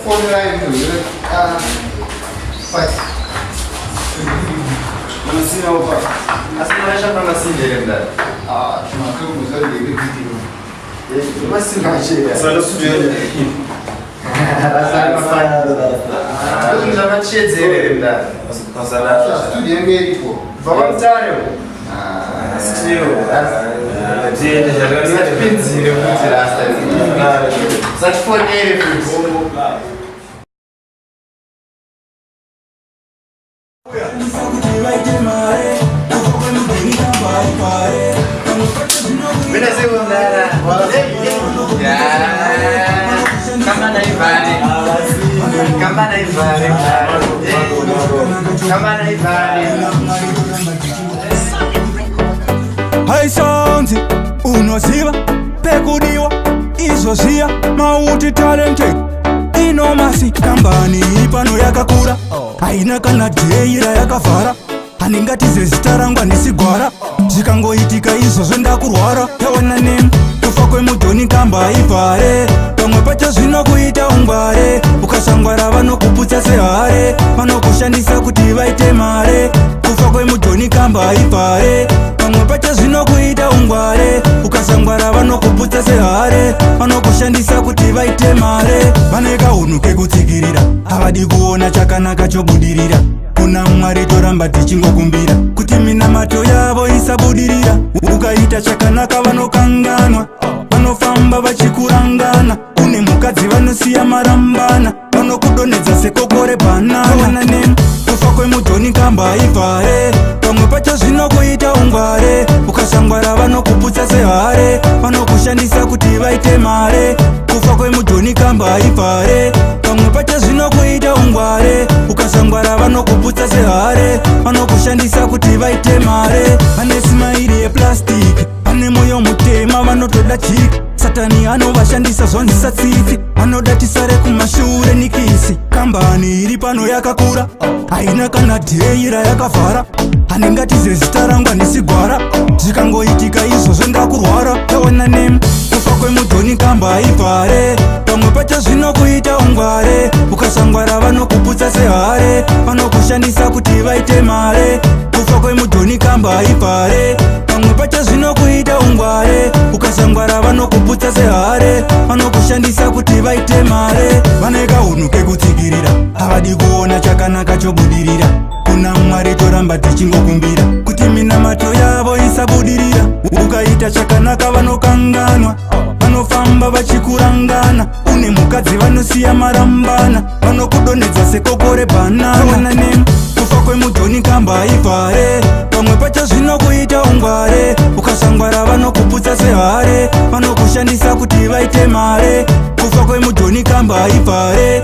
phone line to you. Fight. Mana sini apa? Asal macam mana sini dia? Cuma aku mesti lebih video. Masih macam ya. Selalu studio. Rasa apa? Tu já vai te dizer, né? Studio é médico. Voluntário. Studio. Dia já agora está dependendo muito da cidade. Só te for ele, Bine segundara. Kamana Ivani. Kamana Ivani. Kamana Ivani. Hai sounds unoziva pekudiwa izozia mauti talented inomasi kambani pano yakakura haina kana dheira yakavhara haningatize zita rangu anisigwara zvikangoitika izvozvo ndakurwara yawana nemu kufa kwemudhoni kamba ivhare pamwe pacho zvinokuita ungware ukasangwara vanokuputsa sehare vanokushandisa kuti vaite mare kufa kwemudhoni kamba ivhare pamwe pacho zvinokuita ungware ukasangwara vanokuputsa sehare vanokushandisa kuti vaite mare vane kaunhu kekutsikirira havadi kuona chakanaka chobudirira kuna mwari toramba tichingokumbira kuti minamato yavo isabudirira ukaita chakanaka vanokanganwa vanofamba vachikurangana une mukadzi vanosiya marambana vanokudonedza sekokore bhanana nemu kufa kwemudhoni kamba ivhare pamwe pacho zvinokuita ungware ukasangwara vanokuputsa sehare vanokushandisa kuti vaite mare kufa kwemudhoni kamba ivhare pamwe pacho zvinokuita ungware ukasangwara vanokuputsa sehare vanokushandisa kuti vaite mare vane simairi yeplastiki vane moyo mutema vanotoda chiki satani anovashandisa zvanzisa tsitsi vanoda tisare kumashure nikisi kambani iri pano yakakura haina kana dheira yakavhara haningatize zita rangu anisigwara zvikangoitika izvozvo ndakurwara yawana nemu kufa kwemudhoni kamba ivhare pamwe pacho zvinokuita ungware ukasangwara vanokuputsa sehare vanokushandisa kuti vaite mare kufa kwemudhoni kamba ivhare pamwe pacho zvinokuita ungware ukasangwara vanokuputsa sehare vanokushandisa kuti vaite mare vane kaunhu kekutsikirira havadi kuona chakanaka chobudirira kuna mwari toramba tichingokumbira kuti minamato yavo isabudirira ukaita chakanaka vanokanganwa vanofamba vachikurangana une mukadzi vanosiya marambana vanokudonedza sekokore bhanana nemu kufa kwemudhoni kamba ivhare pamwe pacho zvinokuita ungware ukasangwara vanokuputsa sehare vanokushandisa kuti vaite mare kufa kwemudhoni kamba ivhare